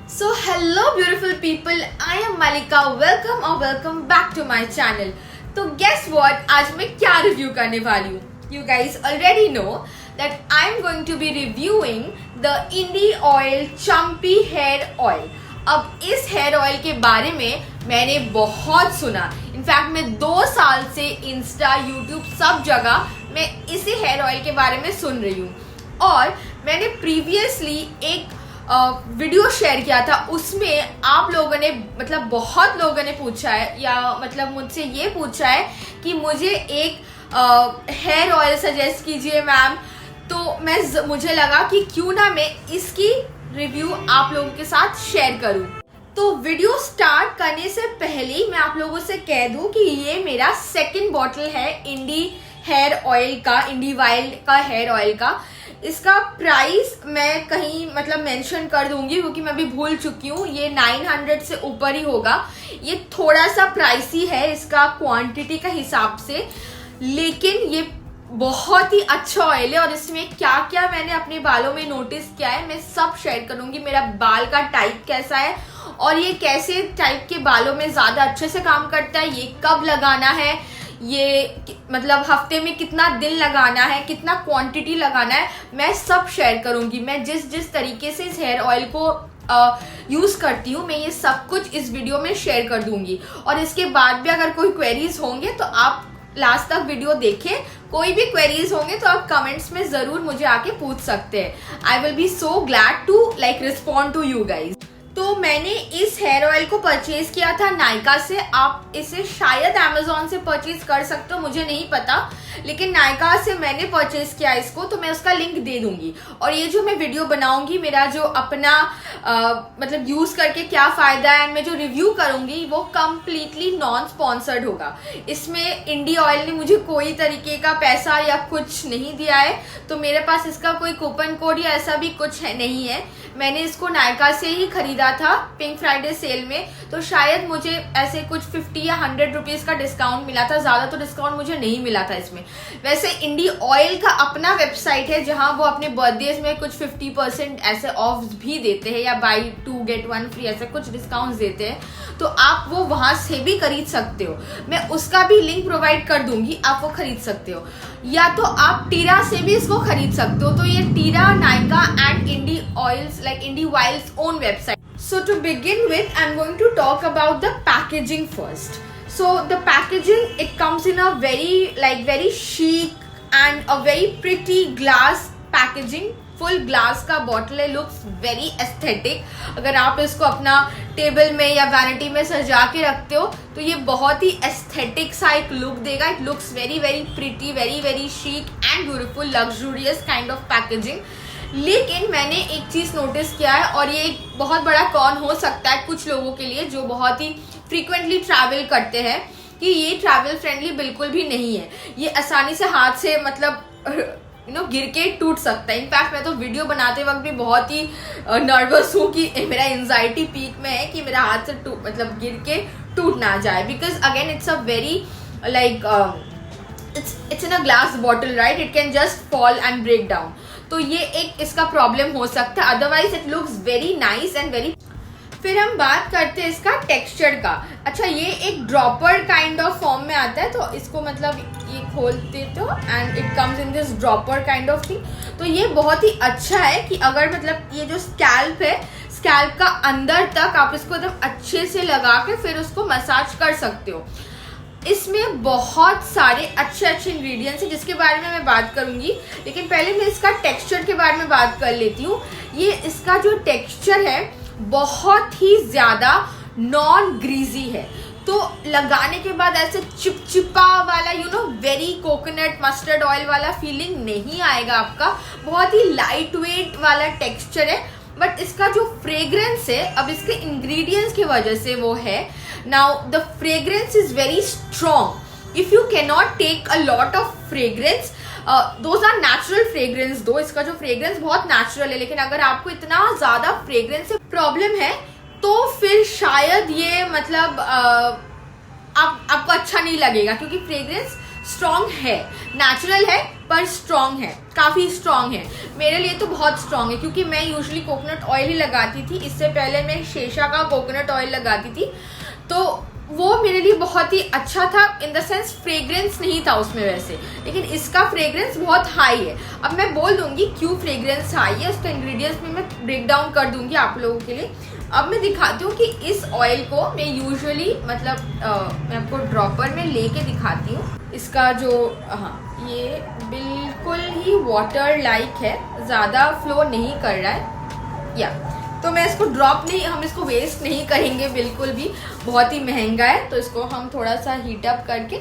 So hello beautiful people, I am Malika. Welcome back to my channel. तो guess what? आज मैं क्या review करने वाली हूँ? You guys already know that I am going to be reviewing the Indie Oil Chumpy Hair Oil. अब इस hair oil के बारे में मैंने बहुत सुना. इनफैक्ट मैं 2 साल से इंस्टा, यूट्यूब सब जगह मैं इसी हेयर ऑयल के बारे में सुन रही हूँ. और मैंने प्रीवियसली एक वीडियो शेयर किया था. उसमें आप लोगों ने मतलब बहुत लोगों ने पूछा है या मतलब मुझसे ये पूछा है कि मुझे एक हेयर ऑयल सजेस्ट कीजिए मैम. तो मुझे लगा कि क्यों ना मैं इसकी रिव्यू आप लोगों के साथ शेयर करूं. तो वीडियो स्टार्ट करने से पहले ही मैं आप लोगों से कह दूं कि ये मेरा सेकंड बॉटल है इंडी हेयर ऑयल का, इंडी वाइल्ड का हेयर ऑयल का. इसका प्राइस मैं कहीं मतलब मेंशन कर दूंगी क्योंकि मैं अभी भूल चुकी हूँ. ये 900 से ऊपर ही होगा. ये थोड़ा सा प्राइसी है इसका क्वांटिटी का हिसाब से, लेकिन ये बहुत ही अच्छा ऑयल है. और इसमें क्या क्या मैंने अपने बालों में नोटिस किया है मैं सब शेयर करूंगी. मेरा बाल का टाइप कैसा है और ये कैसे टाइप के बालों में ज़्यादा अच्छे से काम करता है, ये कब लगाना है, ये मतलब हफ्ते में कितना दिन लगाना है, कितना क्वांटिटी लगाना है, मैं सब शेयर करूंगी. मैं जिस तरीके से इस हेयर ऑयल को यूज़ करती हूँ मैं ये सब कुछ इस वीडियो में शेयर कर दूंगी. और इसके बाद भी अगर कोई क्वेरीज होंगे तो आप लास्ट तक वीडियो देखें. कोई भी क्वेरीज होंगे तो आप कमेंट्स में ज़रूर मुझे आके पूछ सकते हैं. I will be so glad to respond to you guys. तो मैंने इस हेयर ऑयल को परचेज किया था नायका से. आप इसे शायद अमेजोन से परचेज कर सकते हो, मुझे नहीं पता, लेकिन नायका से मैंने परचेज किया इसको. तो मैं उसका लिंक दे दूंगी. और ये जो मैं वीडियो बनाऊंगी मेरा जो अपना मतलब यूज करके क्या फायदा है, मैं जो रिव्यू करूंगी वो कम्प्लीटली नॉन स्पॉन्सर्ड होगा. इसमें इंडी ऑयल ने मुझे कोई तरीके का पैसा या कुछ नहीं दिया है. तो मेरे पास इसका कोई कूपन कोड या ऐसा भी कुछ नहीं है. मैंने इसको नायका से ही खरीदा था पिंक फ्राइडे सेल में. तो शायद मुझे ऐसे कुछ 50 या 100 रुपीज का डिस्काउंट मिला था. ज़्यादा तो डिस्काउंट मुझे नहीं मिला था इसमें. वैसे इंडी ऑयल का अपना वेबसाइट है जहां वो अपने बर्थडेज में कुछ 50% ऐसे ऑफ भी देते हैं या बाई 2 get 1 फ्री ऐसे कुछ डिस्काउंट देते हैं. तो आप वो वहां से भी खरीद सकते हो. मैं उसका भी लिंक प्रोवाइड कर दूंगी, आप वो खरीद सकते हो. या तो आप टीरा से भी इसको खरीद सकते हो. तो ये Tira, Nykaa and Indie oils Indie Wild's own website. So to begin with, I'm going to talk about the packaging first. So the packaging, it comes in a very chic and a very pretty glass packaging. Full glass का bottle है, looks very aesthetic. अगर आप इसको अपना table में या vanity में सजा के रखते हो तो ये बहुत ही एस्थेटिक सा एक लुक देगा. It looks very pretty, very chic and beautiful, luxurious kind of packaging. लेकिन मैंने एक चीज़ नोटिस किया है और ये एक बहुत बड़ा कॉन हो सकता है कुछ लोगों के लिए जो बहुत ही फ्रीक्वेंटली ट्रैवल करते हैं, कि ये ट्रैवल फ्रेंडली बिल्कुल भी नहीं है. ये आसानी से हाथ से मतलब गिर के टूट सकता है. इनफैक्ट मैं तो वीडियो बनाते वक्त भी बहुत ही नर्वस हूँ कि मेरा एंजाइटी पीक में है कि मेरा हाथ से मतलब गिर के टूट ना जाए. Because again it's a very it's in a glass bottle, right? It can just fall and break down. तो ये एक इसका प्रॉब्लम हो सकता है. Otherwise it looks very nice and very. फिर हम बात करते हैं इसका टेक्सचर का. अच्छा, ये एक ड्रॉपर काइंड ऑफ फॉर्म में आता है. तो इसको मतलब ये खोलते तो and it comes in this dropper kind of thing. तो ये बहुत ही अच्छा है कि अगर मतलब ये जो स्कैल्प है, स्कैल्प का अंदर तक आप इसको एकदम अच्छे से लगा के फिर उसको मसाज कर सकते हो. इसमें बहुत सारे अच्छे इंग्रेडिएंट्स हैं जिसके बारे में मैं बात करूंगी. लेकिन पहले मैं इसका टेक्सचर के बारे में बात कर लेती हूँ. ये इसका जो टेक्सचर है बहुत ही ज़्यादा नॉन ग्रीजी है. तो लगाने के बाद ऐसे चिपचिपा वाला वेरी कोकोनट मस्टर्ड ऑयल वाला फीलिंग नहीं आएगा आपका. बहुत ही लाइट वेट वाला टेक्सचर है. बट इसका जो फ्रेग्रेंस है, अब इसके इंग्रेडिएंट्स की वजह से वो है. Now the fragrance is very strong. If you can not take a lot of fragrance, those are natural fragrance. दो इसका जो फ्रेग्रेंस बहुत नेचुरल है, लेकिन अगर आपको इतना ज्यादा फ्रेग्रेंस से प्रॉब्लम है तो फिर शायद ये मतलब आपको अच्छा नहीं लगेगा, क्योंकि फ्रेग्रेंस स्ट्रॉन्ग है, नेचुरल है पर स्ट्रॉन्ग है, काफ़ी स्ट्रॉन्ग है। मेरे लिए तो बहुत स्ट्रॉन्ग है क्योंकि मैं यूजुअली कोकोनट ऑयल ही लगाती थी। इससे पहले मैं शेषा का कोकोनट ऑयल लगाती थी, तो वो मेरे लिए बहुत ही अच्छा था। इन द सेंस फ्रेग्रेंस नहीं था उसमें वैसे, लेकिन इसका फ्रेग्रेंस बहुत हाई है। अब मैं बोल दूंगी क्यों फ्रेग्रेंस हाई है, उसका इंग्रेडिएंट्स में मैं ब्रेक डाउन कर दूंगी आप लोगों के लिए। अब मैं दिखाती हूँ कि इस ऑयल को मैं यूजुअली मतलब मैं आपको ड्रॉपर में लेके दिखाती हूँ। इसका जो ये बिल्कुल ही वाटर लाइक है, ज़्यादा फ्लो नहीं कर रहा है या तो मैं इसको ड्रॉप नहीं, हम इसको वेस्ट नहीं करेंगे बिल्कुल भी, बहुत ही महंगा है। तो इसको हम थोड़ा सा हीट अप करके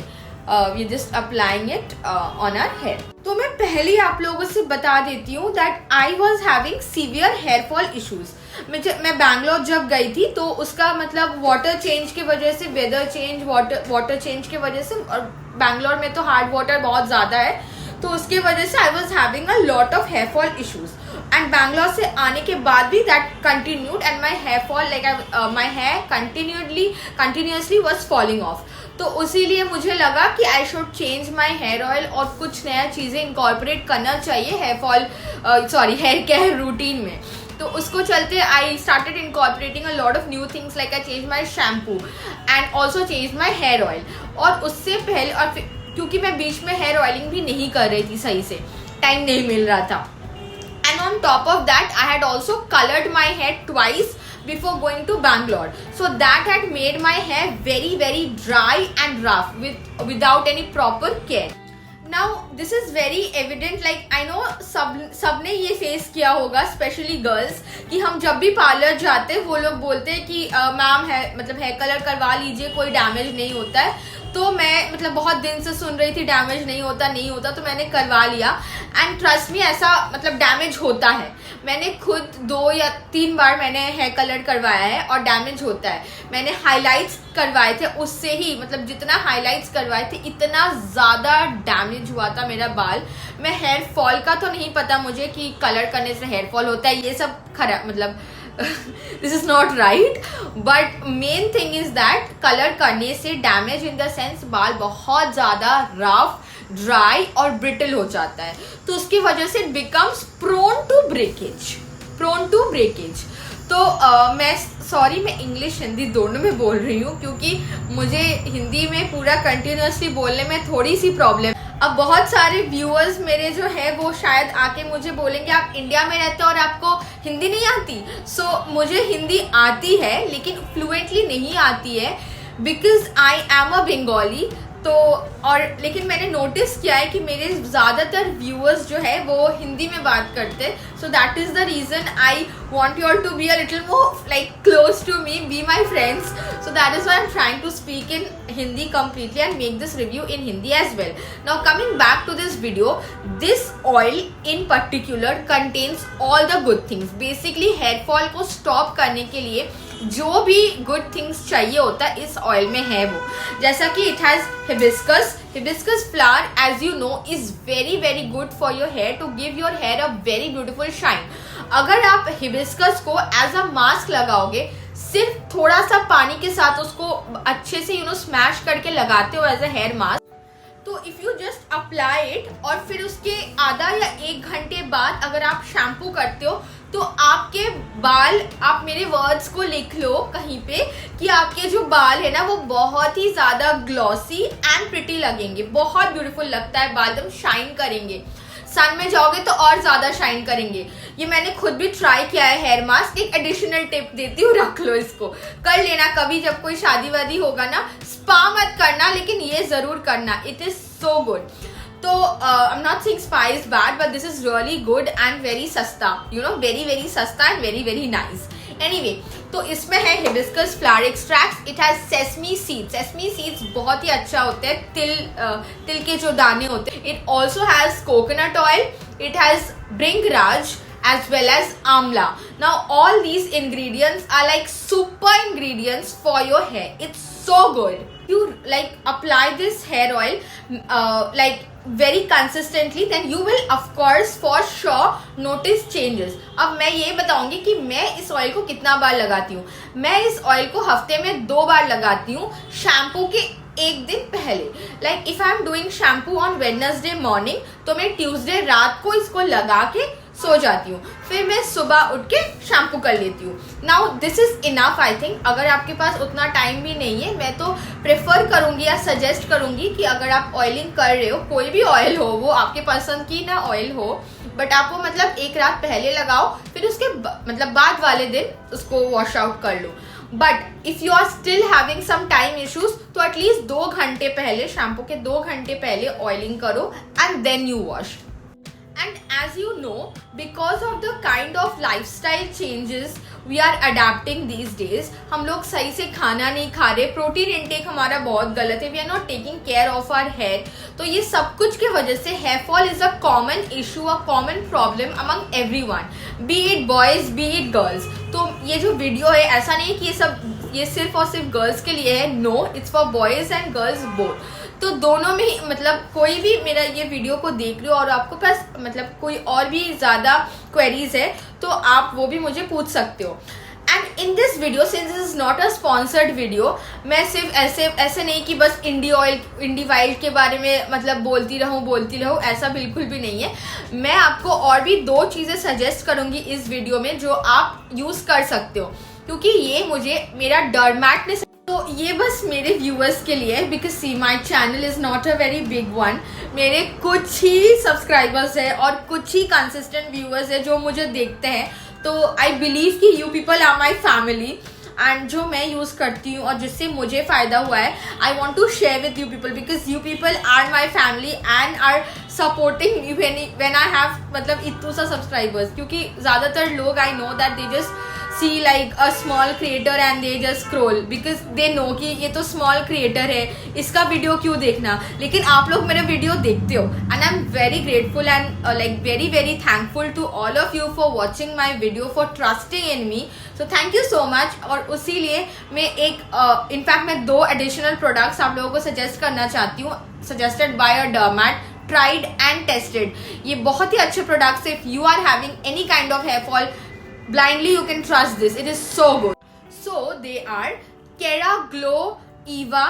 we just applying it on our hair. तो मैं पहले आप लोगों से बता देती हूँ that I was having severe hair fall issues. मैं बैंगलोर जब गई थी तो उसका मतलब वाटर चेंज की वजह से, वेदर चेंज, वाटर चेंज की वजह से, और बैंगलोर में तो हार्ड वाटर बहुत ज़्यादा है, तो उसके वजह से I was having a lot of hair fall issues. And Bangalore से आने के बाद भी that continued and my hair fall like my hair continuously was falling off. तो उसीलिए मुझे लगा कि I should change my hair oil और कुछ नया चीज़ें इंकॉर्पोरेट करना चाहिए हेयर केयर रूटीन में। तो उसको चलते I started incorporating a lot of new things like I change my shampoo and also change my hair oil. और उससे पहले, और क्योंकि मैं बीच में हेयर ऑयलिंग भी नहीं कर रही थी, सही से टाइम नहीं मिल रहा था। And on top of that, I had also colored my hair twice before going to Bangalore. So that had made my hair very, very dry and rough without any proper care. Now this is very evident, like I know सबने ये face किया होगा, specially girls, कि हम जब भी parlour जाते हैं वो लोग बोलते हैं कि मैम हेयर कलर करवा लीजिए, कोई डैमेज नहीं होता है। तो मैं मतलब बहुत दिन से सुन रही थी डैमेज नहीं होता, तो मैंने करवा लिया। एंड ट्रस्ट मी, ऐसा मतलब डैमेज होता है। मैंने खुद 2 या 3 बार मैंने हेयर कलर करवाया है और डैमेज होता है। मैंने हाइलाइट्स करवाए थे, उससे ही मतलब जितना हाइलाइट्स करवाए थे इतना ज़्यादा डैमेज हुआ था मेरा बाल। मैं हेयर फॉल का तो नहीं पता मुझे कि कलर करने से हेयर फॉल होता है, ये सब खराब मतलब this is not right. But main thing is that colour करने से डैमेज इन द सेंस बाल बहुत ज़्यादा रफ, ड्राई और ब्रिटल हो जाता है, तो उसकी वजह से बिकम्स प्रोन टू ब्रेकेज। तो मैं इंग्लिश हिंदी दोनों में बोल रही हूँ क्योंकि मुझे हिंदी में पूरा कंटिन्यूसली बोलने में थोड़ी सी प्रॉब्लम। अब बहुत सारे व्यूअर्स मेरे जो है वो शायद आके मुझे बोलेंगे आप इंडिया में रहते हो और आपको हिंदी नहीं आती। सो मुझे हिंदी आती है लेकिन फ्लुएंटली नहीं आती है, because I am a Bengali. तो लेकिन मैंने नोटिस किया है कि मेरे ज़्यादातर व्यूअर्स जो है वो हिंदी में बात करते हैं। So that is the reason I want you all to be a little more like close to me, be my friends. So that is why I'm trying to speak in Hindi completely and make this review in Hindi as well. Now coming back to this video, this oil in particular contains all the good things. Basically hair fall को stop करने के लिए जो भी good things चाहिए होता है इस oil में है वो, जैसा कि it has hibiscus flower, as you know, is very very good for your hair to give your hair a very beautiful shine. अगर आप हिबिस्कस को एज अ मास्क लगाओगे, सिर्फ थोड़ा सा पानी के साथ उसको अच्छे से स्मैश करके लगाते हो एज अ हेयर मास्क, तो if you just apply it और फिर उसके आधा या 1 घंटे बाद अगर आप शैम्पू करते हो तो आपके बाल, आप मेरे वर्ड्स को लिख लो कहीं पे कि आपके जो बाल है ना वो बहुत ही ज़्यादा ग्लॉसी एंड प्रिटी लगेंगे, बहुत ब्यूटीफुल लगता है, बाल एकदम शाइन करेंगे। सन में जाओगे तो और ज़्यादा शाइन करेंगे। ये मैंने खुद भी ट्राई किया है हेयर मास्क। एक एडिशनल टिप देती हूँ, रख लो इसको, कर लेना कभी जब कोई शादी वादी होगा ना। स्पा मत करना लेकिन ये ज़रूर करना, इट इज़ सो गुड। तो I am not saying spa is bad, but this is really good and very सस्ता, वेरी वेरी सस्ता and very very nice. Anyway, तो इसमें है hibiscus flower extract, it has sesame seeds बहुत ही अच्छा होता है, तिल के जो दाने होते हैं। It also has coconut oil, it has bhringraj as well as amla. Now all these ingredients are like super ingredients for your hair. It's so good. You like apply this hair oil like very consistently, then you will of course for sure notice changes. अब मैं ये बताऊंगी कि मैं इस oil को कितना बार लगाती हूँ। मैं इस ऑयल को हफ्ते में 2 बार लगाती हूँ। शैम्पू के एक दिन पहले। Like if I am doing shampoo on Wednesday morning, तो मैं ट्यूसडे रात को इसको लगा के सो जाती हूँ, फिर मैं सुबह उठ के शैम्पू कर लेती हूँ। Now this is enough I think. अगर आपके पास उतना टाइम भी नहीं है, मैं तो प्रेफर करूँगी या सजेस्ट करूँगी कि अगर आप ऑयलिंग कर रहे हो, कोई भी ऑयल हो, वो आपके पसंद की ना ऑयल हो, बट आप वो मतलब एक रात पहले लगाओ, फिर उसके मतलब बाद वाले दिन उसको वॉश आउट कर लो। But if you are still having some time issues, तो एटलीस्ट 2 घंटे पहले, शैम्पू के 2 घंटे पहले ऑयलिंग करो and then you wash. And as you know, because of the kind of lifestyle changes we are adapting these days, हम लोग सही से खाना नहीं खा रहे, प्रोटीन इनटेक हमारा बहुत गलत है, we are not taking care of our hair। तो ये सब कुछ की वजह से hair fall is a common issue, a common problem among everyone, be it boys, be it girls। तो ये जो वीडियो है, ऐसा नहीं कि ये सिर्फ और सिर्फ गर्ल्स के लिए है, no, it's for boys and girls both. तो दोनों में ही मतलब कोई भी मेरा ये वीडियो को देख रहे हो और आपको पास मतलब कोई और भी ज़्यादा क्वेरीज है, तो आप वो भी मुझे पूछ सकते हो। And in this video, since this is not a sponsored video, मैं सिर्फ ऐसे नहीं कि बस इंडी वाइल्ड के बारे में मतलब बोलती रहूँ, ऐसा बिल्कुल भी नहीं है। मैं आपको और भी 2 चीज़ें सजेस्ट करूँगी इस वीडियो में जो आप यूज़ कर सकते हो, क्योंकि ये मुझे मेरा डर्मैट ने, तो ये बस मेरे व्यूअर्स के लिए है, because see my channel is not a very big one. मेरे कुछ ही सब्सक्राइबर्स है और कुछ ही कंसिस्टेंट व्यूअर्स है जो मुझे देखते हैं, तो आई बिलीव कि you people are my family, and जो मैं यूज़ करती हूँ और जिससे मुझे फ़ायदा हुआ है, I want to share with you people, because you people are my family and are supporting me when I have मतलब इतने सा सब्सक्राइबर्स। क्योंकि ज़्यादातर लोग, I know that they just see like a small creator and they just scroll because they know कि ये तो small creator है, इसका वीडियो क्यों देखना। लेकिन आप लोग मेरा वीडियो देखते हो and I'm very grateful and like very very thankful to all of you for watching my video, for trusting in me, so thank you so much। और उसीलिए मैं एक इनफैक्ट मैं 2 additional products आप लोगों को सजेस्ट करना चाहती हूँ, suggested by a dermat, tried and tested। ये बहुत ही अच्छे products, if you are having any kind of hair fall, blindly you can trust this, it is so good। So they are Kera Glow Eva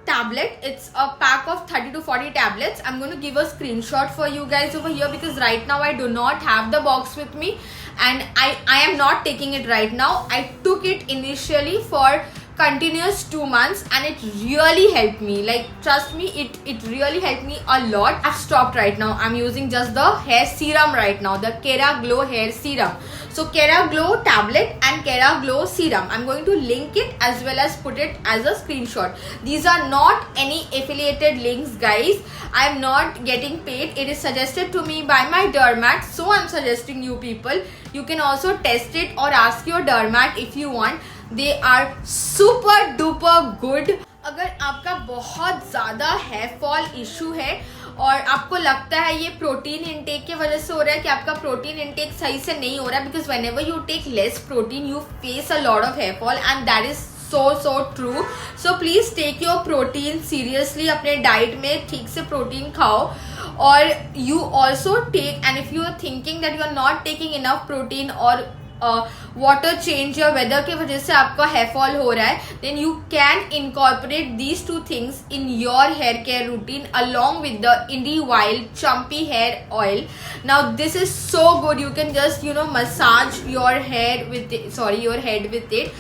tablet, it's a pack of 30 to 40 tablets। I'm going to give a screenshot for you guys over here because right now I do not have the box with me and I am not taking it right now। I took it initially for continuous 2 months and it really helped me, like trust me, it really helped me a lot। I've stopped right now, I'm using just the hair serum right now, the Kera Glow hair serum। So Kera Glow tablet and Kera Glow serum, I'm going to link it as well as put it as a screenshot। These are not any affiliated links guys, I am not getting paid, it is suggested to me by my dermat, so I'm suggesting you people, you can also test it or ask your dermat if you want, they are super duper good। अगर आपका बहुत ज़्यादा hair fall issue है और आपको लगता है ये प्रोटीन इनटेक की वजह से हो रहा है कि आपका प्रोटीन इनटेक सही से नहीं हो रहा है, because whenever you take less protein you face a lot of hair fall and that is so true। so please take your protein seriously, अपने डाइट में ठीक से प्रोटीन खाओ। और you also take, and if you are thinking that you are not taking enough protein और water change या weather की वजह से आपका हेयर फॉल हो रहा है, then you can incorporate these 2 things in your hair care routine along with the Indie Wild Champi hair oil. Now this is so good, you can just massage your hair with your head with it,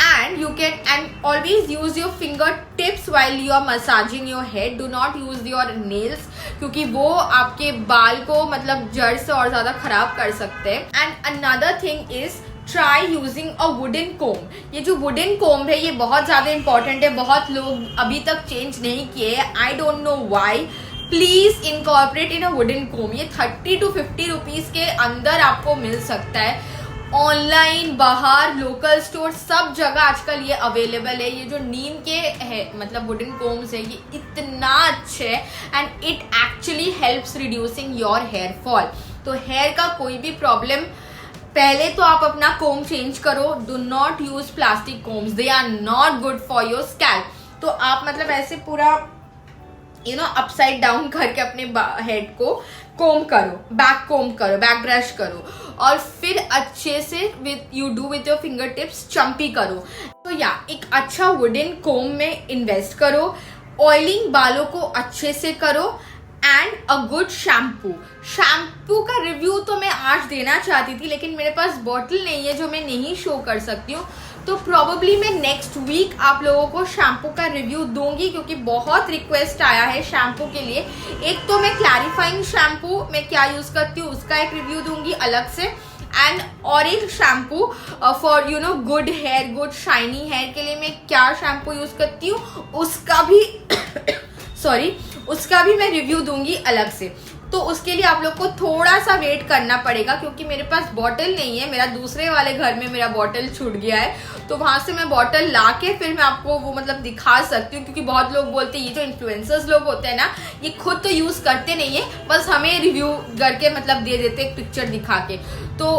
and you can and always use your fingertips while you are massaging your head, do not use your nails क्योंकि वो आपके बाल को मतलब जड़ से और ज़्यादा खराब कर सकते हैं। And another thing is try using a wooden comb. ये जो वुडन कोम है ये बहुत ज़्यादा इंपॉर्टेंट है, बहुत लोग अभी तक चेंज नहीं किए, I don't know why. Please incorporate in a wooden comb. ये 30 to 50 रुपीज़ के अंदर आपको मिल सकता है, ऑनलाइन बाहर लोकल स्टोर सब जगह आजकल ये अवेलेबल है। ये जो नीम के है मतलब वुडन कोम्स है ये इतना अच्छे है and it actually helps reducing your hair fall. तो हेयर का कोई भी प्रॉब्लम, पहले तो आप अपना कोम चेंज करो, do not use plastic combs, they are not good for your scalp. तो आप मतलब ऐसे पूरा अपसाइड डाउन करके अपने हेड को कोम करो, बैक ब्रश करो और फिर अच्छे से you do with your finger tips champi करो। तो या एक अच्छा वुडन कोम में इन्वेस्ट करो, ऑयलिंग बालों को अच्छे से करो एंड अ गुड शैम्पू का रिव्यू तो मैं आज देना चाहती थी, लेकिन मेरे पास बॉटल नहीं है जो मैं नहीं शो कर सकती हूँ, तो प्रॉबेबली मैं नेक्स्ट वीक आप लोगों को शैम्पू का रिव्यू दूंगी, क्योंकि बहुत रिक्वेस्ट आया है शैम्पू के लिए। एक तो मैं क्लैरिफाइंग शैम्पू मैं क्या यूज़ करती हूँ उसका एक रिव्यू दूंगी अलग से, एंड और एक shampoo for you know good hair, good shiny hair के लिए मैं क्या शैम्पू यूज़ करती हूँ उसका भी उसका भी मैं रिव्यू दूंगी अलग से। तो उसके लिए आप लोग को थोड़ा सा वेट करना पड़ेगा, क्योंकि मेरे पास बॉटल नहीं है, मेरा दूसरे वाले घर में मेरा बॉटल छूट गया है, तो वहां से मैं बॉटल ला के फिर मैं आपको वो मतलब दिखा सकती हूँ। क्योंकि बहुत लोग बोलते हैं ये जो इन्फ्लुएंसर्स लोग होते हैं ना, ये खुद तो यूज करते नहीं है, बस हमें रिव्यू करके मतलब दे देते एक पिक्चर दिखा के। तो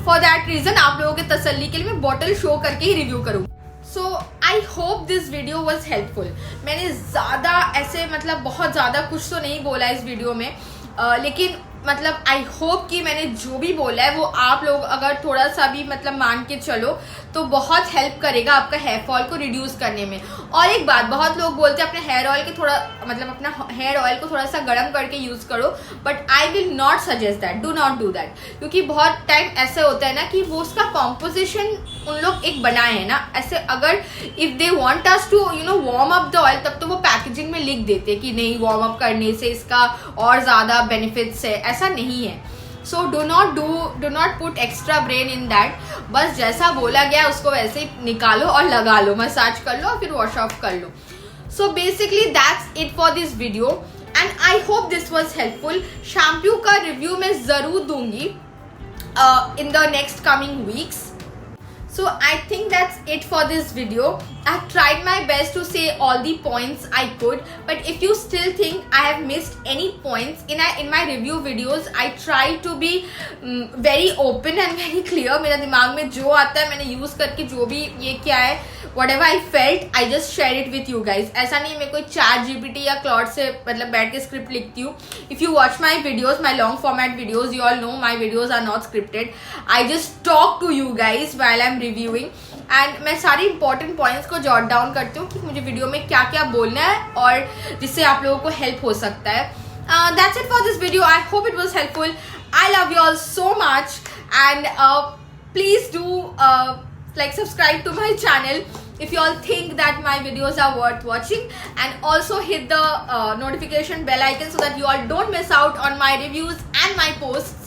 फॉर दैट रीजन आप लोगों के तसल्ली के लिए मैं बॉटल शो करके ही रिव्यू करूँ। So I hope this video was helpful. मैंने ज़्यादा ऐसे मतलब बहुत ज़्यादा कुछ तो नहीं बोला इस वीडियो में, लेकिन मतलब आई होप कि मैंने जो भी बोला है वो आप लोग अगर थोड़ा सा भी मतलब मान के चलो तो बहुत हेल्प करेगा आपका हेयर फॉल को रिड्यूस करने में। और एक बात, बहुत लोग बोलते हैं अपने हेयर ऑयल के थोड़ा मतलब अपना हेयर ऑयल को थोड़ा सा गर्म करके यूज़ करो, but I will not suggest that, do not do that, क्योंकि बहुत टाइम ऐसा होता है ना कि वो उसका कॉम्पोजिशन उन लोग एक बनाए हैं ना ऐसे, अगर if they want us to you know warm up the oil, तब तो वो पैकेजिंग में लिख देते कि नहीं वार्म अप करने से इसका और ज़्यादा बेनिफिट्स है, ऐसा नहीं है। So do not put extra brain in that. बस जैसा बोला गया उसको वैसे ही निकालो और लगा लो, मसाज कर लो और फिर वॉश ऑफ कर लो। So basically that's it for this video and I hope this was helpful. Shampoo का रिव्यू मैं ज़रूर दूंगी in the next coming weeks. So I think that's it for this video. I've tried my best to say all the points I could, but if you still think I have missed any points in my review videos, I try to be very open and very clear. मेरा दिमाग में जो आता है मैंने use करके जो भी ये क्या है whatever I felt, I just share it with you guys. ऐसा नहीं मैं कोई ChatGPT या Claude से मतलब बैठ के स्क्रिप्ट लिखती हूँ. If you watch my videos, my long format videos, you all know my videos are not scripted. I just talk to you guys while I'm reviewing. And मैं सारी इंपॉर्टेंट पॉइंट्स को jot down करती हूँ कि मुझे video में क्या क्या बोलना है और जिससे आप लोगों को हेल्प हो सकता है. That's it for this video. I hope it was helpful. I love you all so much and please do like subscribe to my channel if you all think that my videos are worth watching, and also hit the notification bell icon so that you all don't miss out on my reviews and my posts.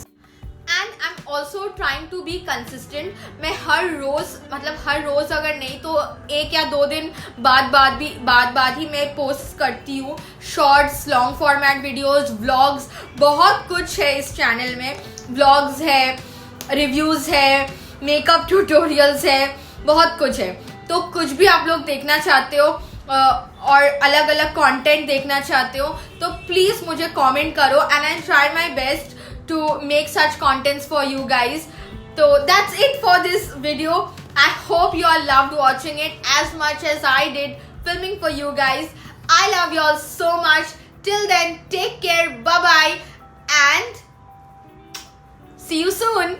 And I'm also trying to be consistent. मैं हर रोज अगर नहीं तो एक या दो दिन बाद ही मैं पोस्ट करती हूँ. Shorts, long format videos, vlogs, बहुत कुछ है इस चैनल में. व्लॉग्स है, रिव्यूज़ है, मेकअप ट्यूटोरियल्स है, बहुत कुछ है. तो कुछ भी आप लोग देखना चाहते हो और अलग अलग कंटेंट देखना चाहते हो तो प्लीज़ मुझे कमेंट करो and I'll try my best to make such contents for you guys. So that's it for this video. I hope you all loved watching it as much as I did filming for you guys. I love you all so much. Till then, take care, bye bye and see you soon.